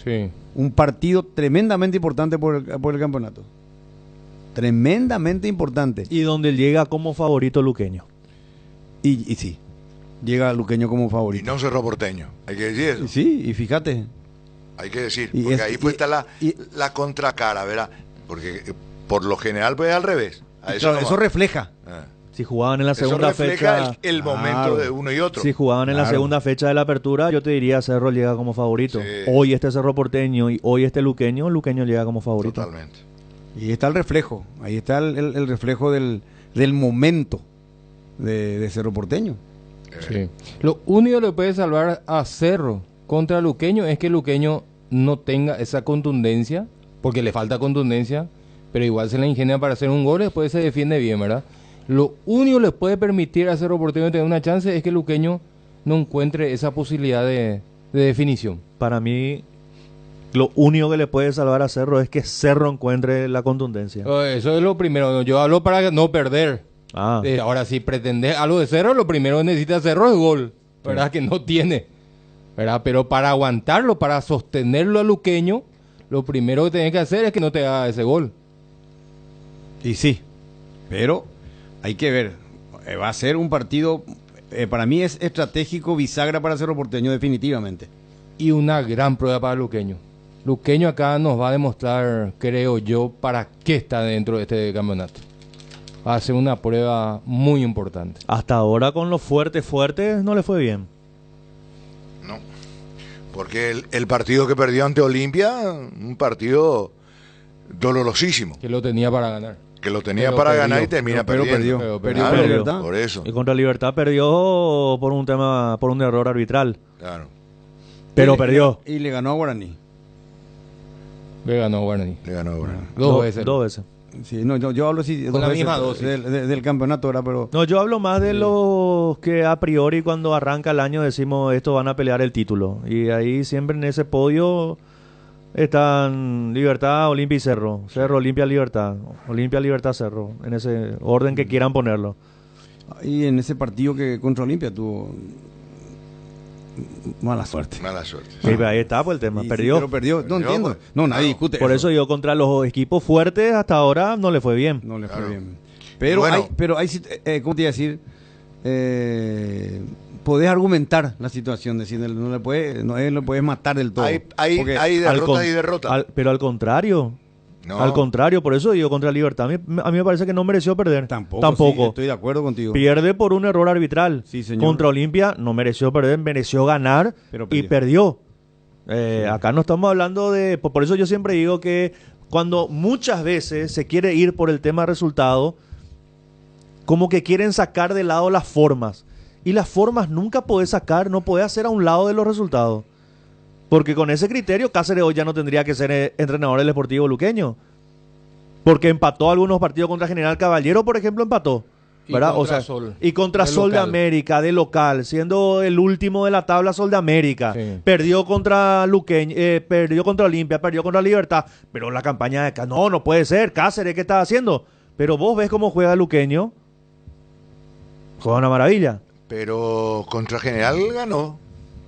Sí. Un partido tremendamente importante por el campeonato. Tremendamente importante. Y donde llega como favorito Luqueño. Y sí, llega Luqueño como favorito. Y no Cerro Porteño, hay que decir eso. Sí, y fíjate. Hay que decir, porque ahí está la contracara, ¿verdad? Porque por lo general pues al revés. Eso refleja. Si jugaban en la segunda fecha... el momento de uno y otro. Si jugaban en la segunda fecha de la apertura, yo te diría Cerro llega como favorito. Sí. Hoy este Cerro Porteño y hoy este Luqueño llega como favorito. Totalmente. Y está el reflejo, ahí está el reflejo del momento de Cerro Porteño. Sí. Lo único que le puede salvar a Cerro contra Luqueño es que Luqueño no tenga esa contundencia, porque le falta contundencia, pero igual se la ingenia para hacer un gol y después se defiende bien, ¿verdad? Lo único que le puede permitir a Cerro Porteño tener una chance es que Luqueño no encuentre esa posibilidad de definición. Para mí, lo único que le puede salvar a Cerro es que Cerro encuentre la contundencia. Eso es lo primero. Yo hablo para no perder. Ahora, si pretende algo de Cerro, lo primero que necesita Cerro es gol, ¿verdad? Sí. Que no tiene, ¿verdad? Pero para aguantarlo, para sostenerlo a Luqueño, lo primero que tiene que hacer es que no te haga ese gol. Y sí, pero hay que ver. Va a ser un partido, para mí es estratégico, bisagra para Cerro Porteño, definitivamente. Y una gran prueba para Luqueño. Luqueño acá nos va a demostrar, creo yo, para qué está dentro de este campeonato. Va a ser una prueba muy importante. Hasta ahora con los fuertes no le fue bien. No, porque el partido que perdió ante Olimpia, un partido dolorosísimo. Que lo tenía para ganar. Que lo tenía Pero para perdió. ganar y termina Pero perdiendo. perdió. Perdió Claro, contra Libertad. por eso. Y contra Libertad perdió por un error arbitral. Claro. Pero perdió. Y le ganó a Guaraní. Le ganó Guaraní. Le ganó a Guaraní. Dos veces. Dos veces. Sí, no, yo hablo así Con la veces misma dosis. del campeonato, ¿verdad? Pero No, yo hablo más de los que a priori cuando arranca el año decimos estos van a pelear el título. Y ahí siempre en ese podio están Libertad, Olimpia y Cerro. Cerro, Olimpia, Libertad. Olimpia, Libertad, Cerro. En ese orden que quieran ponerlo. y en ese partido que contra Olimpia tuvo mala suerte. Mala suerte. Sí, ahí está pues el tema. Sí, Perdió. pero perdió. No entiendo. No, nadie discute. Por eso yo contra los equipos fuertes hasta ahora no le fue bien. No le fue Claro. bien. Pero Bueno. hay, ¿cómo te iba a decir? Podés argumentar la situación, decir, no le puedes matar del todo. Hay Porque derrotas y derrotas. Pero al contrario. No. Al contrario, por eso digo contra Libertad. A mí me parece que no mereció perder. Tampoco. Sí, estoy de acuerdo contigo. Pierde por un error arbitral. Sí, señor. Contra Olimpia no mereció perder, mereció ganar Pero y perdió. Acá no estamos hablando de... Por eso yo siempre digo que cuando muchas veces se quiere ir por el tema resultado, como que quieren sacar de lado las formas. Y las formas nunca podés sacar, no podés hacer a un lado de los resultados. Porque con ese criterio Cáceres hoy ya no tendría que ser entrenador del Sportivo Luqueño. Porque empató algunos partidos contra General Caballero, por ejemplo, empató. Y ¿verdad? contra Sol. Y contra De Sol de local. América, de local, siendo el último de la tabla Sol de América. Sí. Perdió contra Luqueño, perdió contra Olimpia, perdió contra Libertad. Pero la campaña de no puede ser. Cáceres, ¿qué está haciendo? Pero vos ves cómo juega Luqueño. Juega una maravilla. Pero contra General ganó.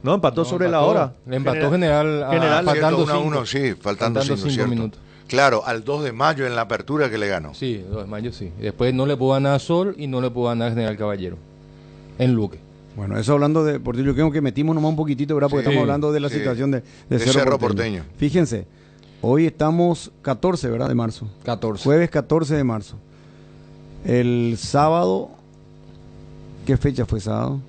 No, empató sobre la hora. Le empató General, General, faltando 1 a 1, 5. sí, faltando 5 5 minutos. Claro, al 2 de mayo en la apertura que le ganó. Sí, 2 de mayo sí. Después no le pudo ganar a Sol y no le pudo ganar a General Caballero. En Luque. Bueno, eso hablando de Portillo Luqueño, que metimos nomás un poquitito, ¿verdad? Porque Sí, estamos hablando de la sí. situación de De Cerro Porteño. Fíjense, hoy estamos 14, ¿verdad? De marzo. 14. Jueves 14 de marzo. El sábado, ¿qué fecha fue sábado?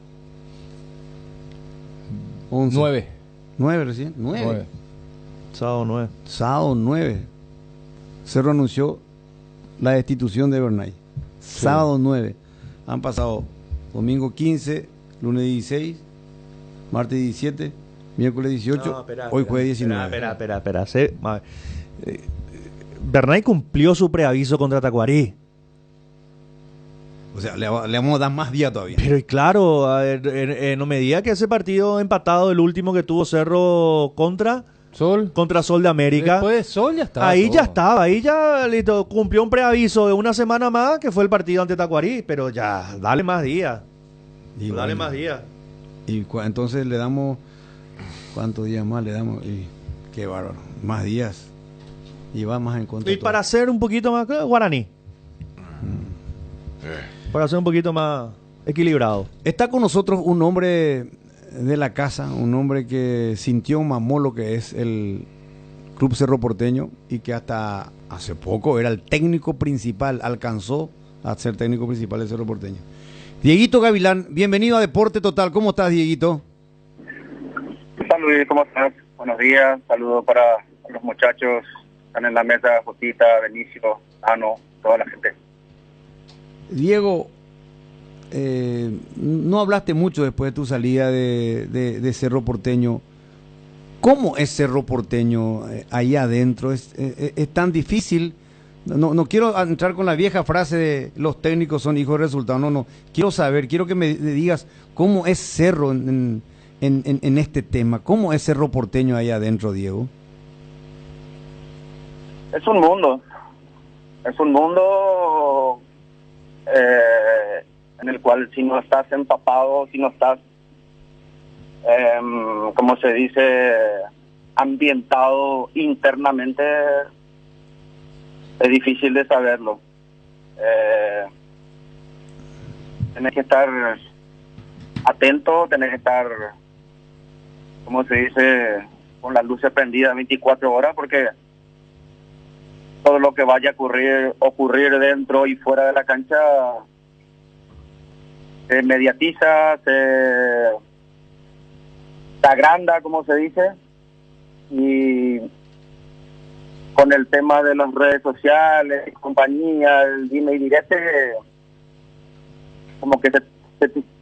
11. 9. 9 recién. 9. Sábado 9. Sábado 9. Cerro anunció la destitución de Bernay. Sábado 9. Han pasado domingo 15, lunes 16, martes 17, miércoles 18, hoy jueves 19. Espera. Bernay cumplió su preaviso contra Tacuarí. O sea, le vamos a dar más días todavía. Pero y claro, a ver, no me diga que ese partido empatado, el último que tuvo Cerro contra Sol. Sol de América. Después de Sol ya estaba. Ahí todo. ya estaba, ahí ya listo, cumplió un preaviso de una semana más, que fue el partido ante Tacuarí, pero ya, dale más días. Y Dale bueno, más días. Y entonces le damos, ¿cuántos días más le damos? Y qué bárbaro, más días. Y va más en contra. Y de todo. para hacer un poquito más, Guaraní. Para ser un poquito más equilibrado. Está con nosotros un hombre de la casa, un hombre que sintió, mamó lo que es el Club Cerro Porteño y que hasta hace poco era el técnico principal, alcanzó a ser técnico principal del Cerro Porteño. Dieguito Gavilán, bienvenido a Deporte Total. ¿Cómo estás, Dieguito? ¿Qué tal, Luis? ¿Cómo estás? Buenos días. Saludos para los muchachos que están en la mesa, Josita, Benicio, Ano, toda la gente. Diego, no hablaste mucho después de tu salida de Cerro Porteño. ¿Cómo es Cerro Porteño ahí adentro? ¿Es tan difícil? No quiero entrar con la vieja frase de los técnicos son hijos de resultados. No. Quiero saber, quiero que me digas cómo es Cerro en este tema. ¿Cómo es Cerro Porteño ahí adentro, Diego? Es un mundo. Es un mundo en el cual si no estás empapado, si no estás, como se dice, ambientado internamente, es difícil de saberlo. Tenés que estar atento, tenés que estar, como se dice, con las luces prendidas 24 horas, porque todo lo que vaya a ocurrir dentro y fuera de la cancha se mediatiza, se agranda, como se dice, y con el tema de las redes sociales, compañía, el dime y direte, como que se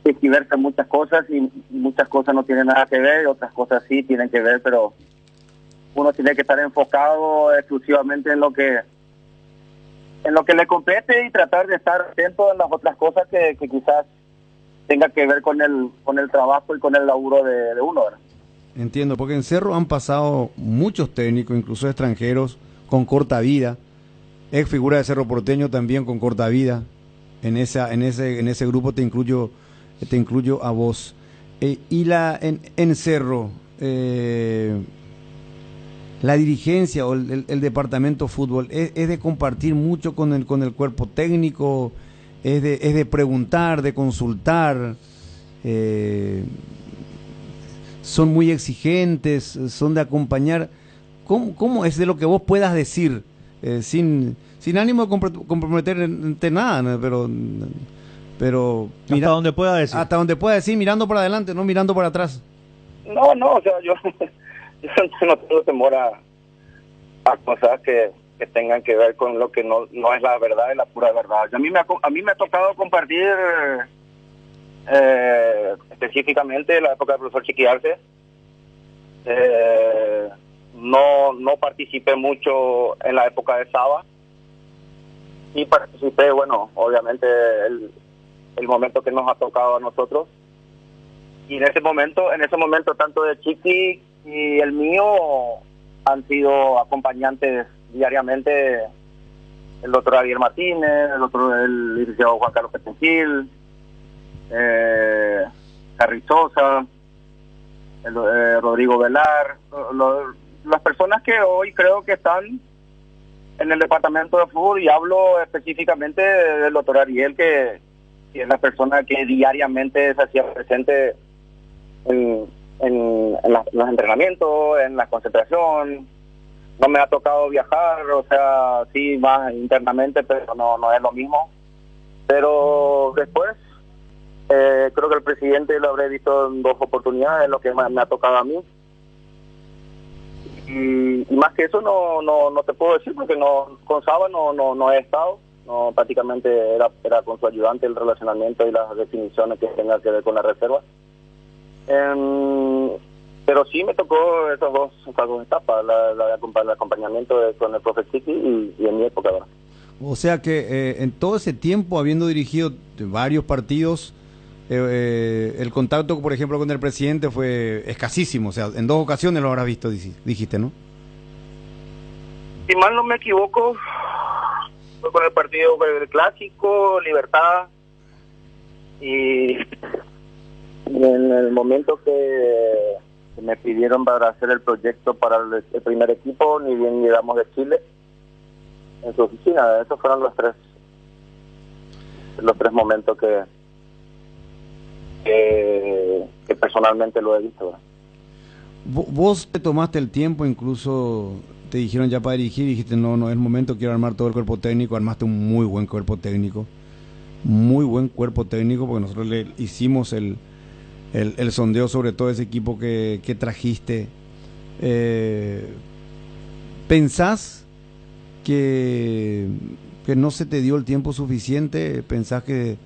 tergiversan muchas cosas y muchas cosas no tienen nada que ver, otras cosas sí tienen que ver, pero uno tiene que estar enfocado exclusivamente en lo que le compete y tratar de estar atento en las otras cosas que quizás tenga que ver con el trabajo y con el laburo de uno, ¿verdad? Entiendo, porque en Cerro han pasado muchos técnicos, incluso extranjeros, con corta vida. Ex figura de Cerro Porteño también con corta vida. En ese grupo te incluyo a vos. Y en Cerro, la dirigencia o el departamento de fútbol es de compartir mucho con el cuerpo técnico, es de preguntar, de consultar. Son muy exigentes, son de acompañar. ¿Cómo es de lo que vos puedas decir sin ánimo de comprometerte nada, ¿no? pero hasta donde pueda decir. Hasta donde pueda decir, mirando para adelante, no mirando para atrás. No, o sea, yo no tengo temor a cosas que tengan que ver con lo que no es la verdad y la pura verdad. A mí me ha tocado compartir específicamente la época del profesor Chiquiarce. No participé mucho en la época de Saba y participé, bueno, obviamente el momento que nos ha tocado a nosotros, y en ese momento tanto de Chiqui y el mío han sido acompañantes diariamente el doctor Javier Martínez, el licenciado Juan Carlos Petenquil, Carrizosa, Rodrigo Velar, las personas que hoy creo que están en el departamento de fútbol, y hablo específicamente del doctor Ariel, que es la persona que diariamente se hacía presente en los entrenamientos, en la concentración. No me ha tocado viajar, o sea, sí, más internamente, pero no es lo mismo. Pero después, creo que el presidente lo habré visto en 2 oportunidades, lo que me ha tocado a mí. Y más que eso no te puedo decir, porque con Saba no he estado. No, prácticamente era con su ayudante el relacionamiento y las definiciones que tengan que ver con la reserva. Pero sí me tocó esas dos etapas, el acompañamiento con el profe Chiqui y en mi época, ¿verdad? O sea que en todo ese tiempo, habiendo dirigido varios partidos, el contacto, por ejemplo, con el presidente fue escasísimo. O sea, en 2 ocasiones lo habrás visto, dijiste, ¿no? Si mal no me equivoco, fue con el partido del Clásico, Libertad, y en el momento que me pidieron para hacer el proyecto para el primer equipo, ni bien llegamos de Chile, en su oficina. Esos fueron los tres momentos que personalmente lo he visto, ¿verdad? Vos te tomaste el tiempo, incluso te dijeron ya para dirigir, y dijiste no es el momento, quiero armar todo el cuerpo técnico. Armaste un muy buen cuerpo técnico, porque nosotros le hicimos el sondeo sobre todo ese equipo que trajiste. ¿Pensás que no se te dio el tiempo suficiente? ¿Pensás que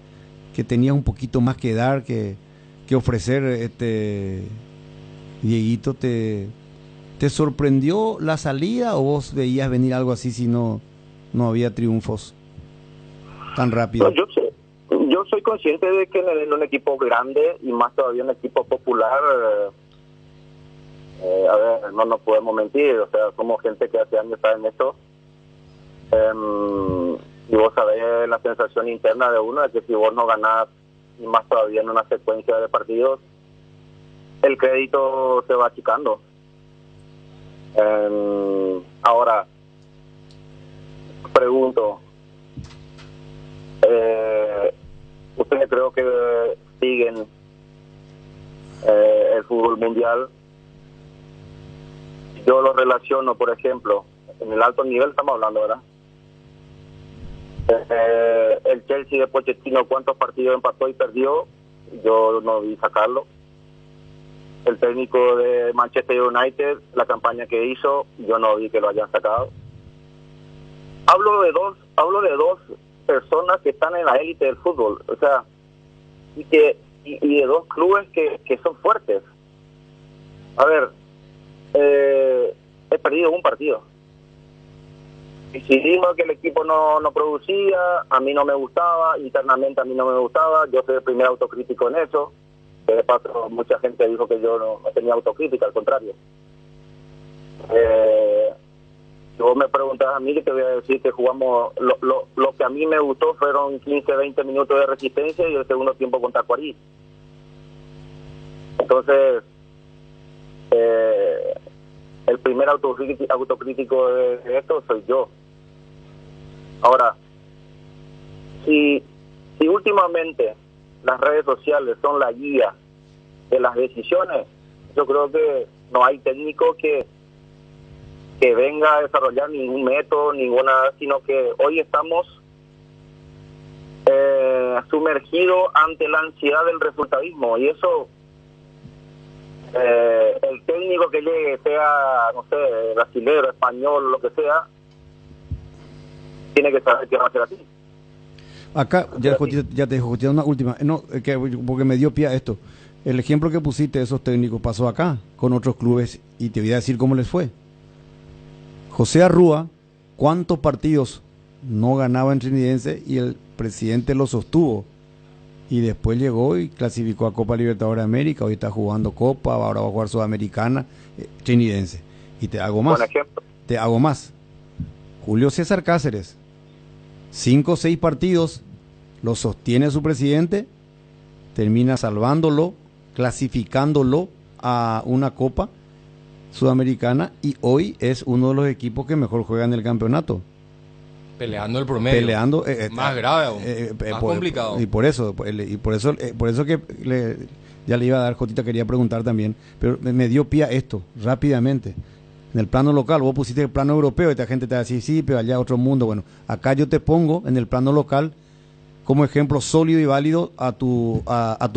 tenías un poquito más que dar, que ofrecer? Dieguito, ¿te sorprendió la salida, o vos veías venir algo así si no había triunfos tan rápido? No, yo soy consciente de que en un equipo grande, y más todavía un equipo popular, a ver, no nos podemos mentir, o sea, somos gente que hace años está en esto, y vos sabés la sensación interna de uno de que si vos no ganás, y más todavía en una secuencia de partidos, el crédito se va achicando. Ahora, pregunto, ustedes creo que siguen el fútbol mundial. Yo lo relaciono, por ejemplo, en el alto nivel estamos hablando, ¿verdad? El Chelsea de Pochettino, ¿cuántos partidos empató y perdió? Yo no vi sacarlo. El técnico de Manchester United, la campaña que hizo, yo no vi que lo hayan sacado. hablo de dos personas que están en la élite del fútbol, o sea, y de dos clubes que son fuertes. A ver, he perdido un partido. Decidimos que el equipo no producía, a mí no me gustaba, internamente a mí no me gustaba, yo soy el primer autocrítico en eso, que de paso mucha gente dijo que yo no tenía autocrítica, al contrario. Si vos me preguntas a mí, que te voy a decir que jugamos, lo que a mí me gustó fueron 15, 20 minutos de resistencia y el segundo tiempo contra Tacuarí. Entonces, el primer autocrítico de esto soy yo. Ahora, si últimamente las redes sociales son la guía de las decisiones, yo creo que no hay técnico que venga a desarrollar ningún método, sino que hoy estamos sumergidos ante la ansiedad del resultadismo, y eso el técnico que llegue, sea, no sé, brasilero, español, lo que sea, tiene que saber que va a ser así. Acá, ya te dejo, una última, porque me dio pie a esto. El ejemplo que pusiste de esos técnicos pasó acá, con otros clubes, y te voy a decir cómo les fue. José Arrúa, ¿cuántos partidos no ganaba en Trinidense y el presidente lo sostuvo? Y después llegó y clasificó a Copa Libertadores de América, hoy está jugando Copa, ahora va a jugar Sudamericana, Trinidense. Y te hago más. Julio César Cáceres, 5 o 6 partidos, lo sostiene su presidente, termina salvándolo, clasificándolo a una Copa Sudamericana, y hoy es uno de los equipos que mejor juega en el campeonato. Peleando el promedio. Más grave aún. Más complicado. Y por eso que ya le iba a dar, Jotita, quería preguntar también, pero me dio pie a esto, rápidamente. En el plano local, vos pusiste el plano europeo y esta gente te va a decir, sí, pero allá otro mundo. Bueno, acá yo te pongo en el plano local como ejemplo sólido y válido a tu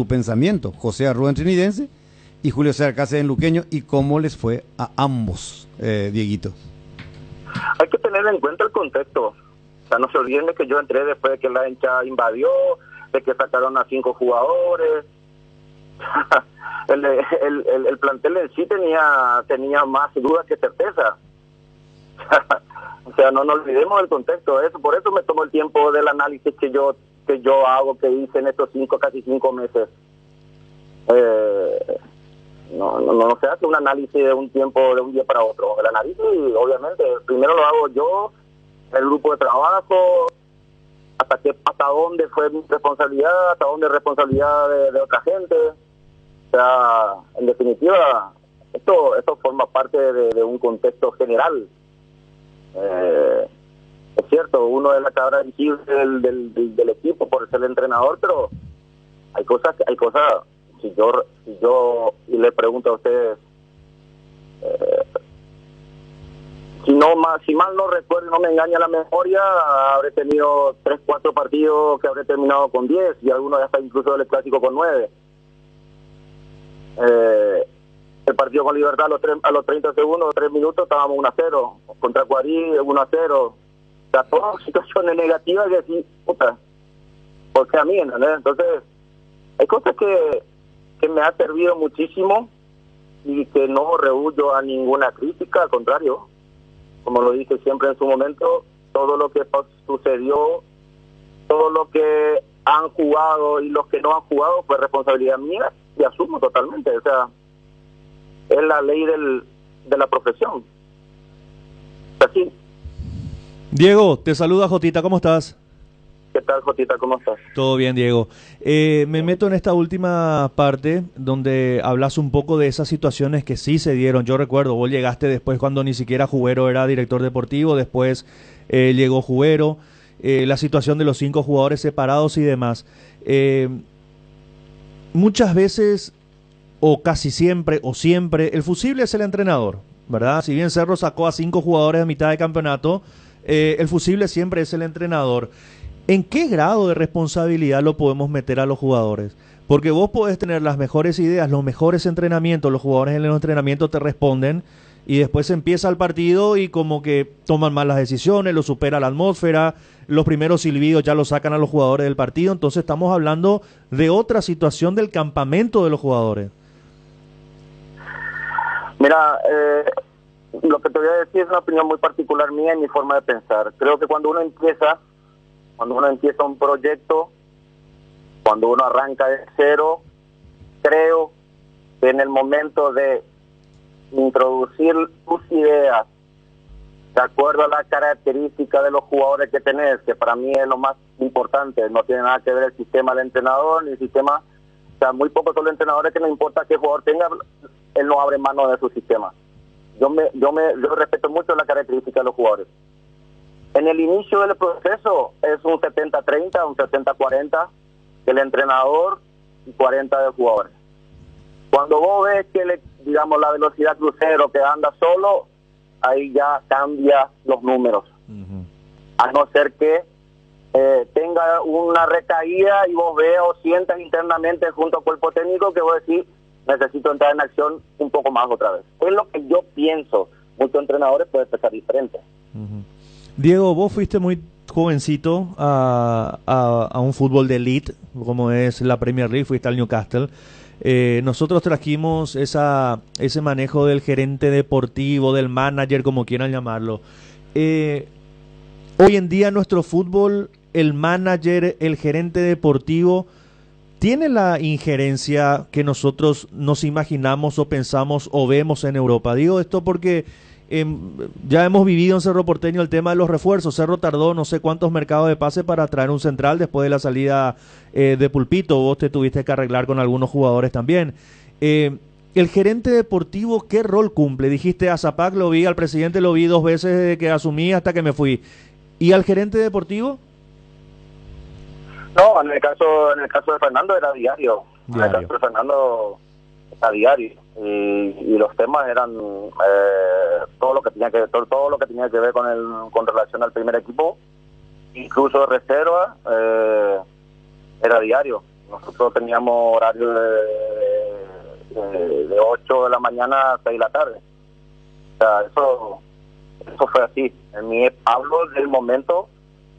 pensamiento. José Arrúa en Trinidense y Julio César Cáceres en Luqueño, y cómo les fue a ambos, Dieguito. Hay que tener en cuenta el contexto. O sea, no se olviden de que yo entré después de que la hinchada invadió, de que sacaron a 5 jugadores. El plantel en sí tenía más dudas que certeza. O sea, no nos olvidemos del contexto de eso. Por eso me tomó el tiempo del análisis que yo hago, que hice en estos casi 5 meses. No se hace un análisis de un tiempo, de un día para otro. El análisis, obviamente, primero lo hago yo, el grupo de trabajo, hasta dónde fue mi responsabilidad, hasta dónde es responsabilidad de otra gente. O sea, en definitiva, esto forma parte de un contexto general. Es cierto, uno es la cabra visible del equipo por ser el entrenador, pero hay cosas, si yo le pregunto a ustedes, si mal no recuerdo, no me engaña la memoria, habré tenido 3, 4 partidos que habré terminado con 10 y algunos hasta incluso del clásico con 9. El partido con Libertad a los 30 segundos, 3 minutos, estábamos 1-0. Contra Cuarí, 1-0. O sea, todas situaciones negativas que decir, puta, porque a mí, ¿entendés? Entonces, hay cosas que me ha servido muchísimo y que no rehuyo a ninguna crítica, al contrario. Como lo dije siempre en su momento, todo lo que sucedió, todo lo que han jugado y los que no han jugado fue responsabilidad mía y asumo totalmente. O sea, es la ley de la profesión. Así. Diego, te saluda Jotita, ¿cómo estás? ¿Qué tal, Jotita? ¿Cómo estás? Todo bien, Diego. Me meto en esta última parte donde hablas un poco de esas situaciones que sí se dieron. Yo recuerdo, vos llegaste después cuando ni siquiera Jubero era director deportivo, después llegó Jubero, la situación de los 5 jugadores separados y demás. Muchas veces, o casi siempre, o siempre, el fusible es el entrenador, ¿verdad? Si bien Cerro sacó a 5 jugadores a mitad de campeonato, el fusible siempre es el entrenador. ¿En qué grado de responsabilidad lo podemos meter a los jugadores? Porque vos podés tener las mejores ideas, los mejores entrenamientos, los jugadores en los entrenamientos te responden, y después empieza el partido y como que toman malas decisiones, lo supera la atmósfera, los primeros silbidos ya lo sacan a los jugadores del partido, entonces estamos hablando de otra situación del campamento de los jugadores. Mira, lo que te voy a decir es una opinión muy particular mía y mi forma de pensar. Creo que cuando uno empieza un proyecto, cuando uno arranca de cero, creo que en el momento de introducir tus ideas de acuerdo a la característica de los jugadores que tenés, que para mí es lo más importante, no tiene nada que ver el sistema del entrenador ni el sistema, o sea, muy pocos son los entrenadores que no importa qué jugador tenga, él no abre mano de su sistema. Yo respeto mucho la característica de los jugadores. En el inicio del proceso es un 70-30, un 70-40 del entrenador y 40 del jugador. Cuando vos ves que digamos la velocidad crucero que anda solo, ahí ya cambia los números. A no ser que tenga una recaída y vos veas o sientas internamente junto al cuerpo técnico que vos decís, necesito entrar en acción un poco más otra vez. Es lo que yo pienso. Muchos entrenadores pueden pensar diferente. Diego, vos fuiste muy jovencito a un fútbol de elite, como es la Premier League, fuiste al Newcastle. Nosotros trajimos ese manejo del gerente deportivo, del manager, como quieran llamarlo. Hoy en día nuestro fútbol, el manager, el gerente deportivo, ¿tiene la injerencia que nosotros nos imaginamos o pensamos o vemos en Europa? Digo esto porque ya hemos vivido en Cerro Porteño el tema de los refuerzos. Cerro tardó no sé cuántos mercados de pase para traer un central después de la salida de Pulpito. Vos te tuviste que arreglar con algunos jugadores también. El gerente deportivo, ¿qué rol cumple? Dijiste a Zapac lo vi, al presidente lo vi 2 veces desde que asumí hasta que me fui. ¿Y al gerente deportivo? No, en el caso de Fernando era diario. En el caso de Fernando era diario. Y los temas eran todo lo que tenía que ver con relación al primer equipo, incluso de reserva, era diario. Nosotros teníamos horario de 8 de la mañana a 6 de la tarde. O sea, eso fue así. Hablo del momento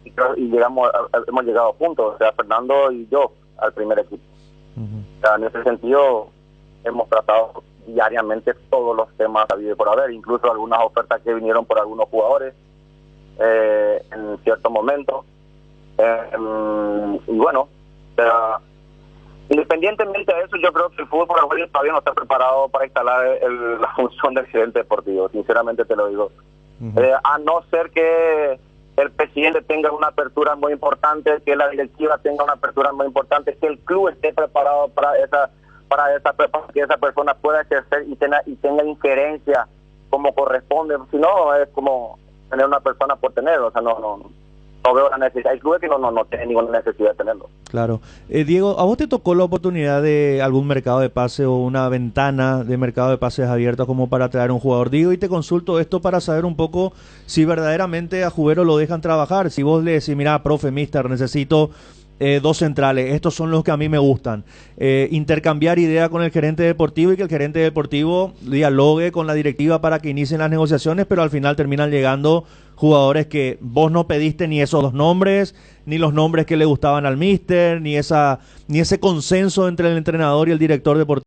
y hemos llegado juntos, o sea, Fernando y yo al primer equipo. O sea, en ese sentido hemos tratado diariamente todos los temas habidos por haber, incluso algunas ofertas que vinieron por algunos jugadores en ciertos momentos. Y bueno, o sea, independientemente de eso, yo creo que el fútbol paraguayo todavía no está preparado para instalar la función del gerente deportivo, sinceramente te lo digo. A no ser que el presidente tenga una apertura muy importante, que la directiva tenga una apertura muy importante, que el club esté preparado para que esa persona pueda ejercer y tenga injerencia como corresponde. Si no, es como tener una persona por tener, o sea, no veo la necesidad. Hay clubes que no tienen ninguna necesidad de tenerlo. Claro. Diego, ¿a vos te tocó la oportunidad de algún mercado de pase o una ventana de mercado de pases abierta como para traer un jugador? Digo, y te consulto esto para saber un poco si verdaderamente a Jubero lo dejan trabajar. Si vos le decís, mira, profe, mister, necesito 2 centrales, estos son los que a mí me gustan. Intercambiar idea con el gerente deportivo y que el gerente deportivo dialogue con la directiva para que inicien las negociaciones, pero al final terminan llegando jugadores que vos no pediste ni esos 2 nombres, ni los nombres que le gustaban al míster, ni ese consenso entre el entrenador y el director deportivo.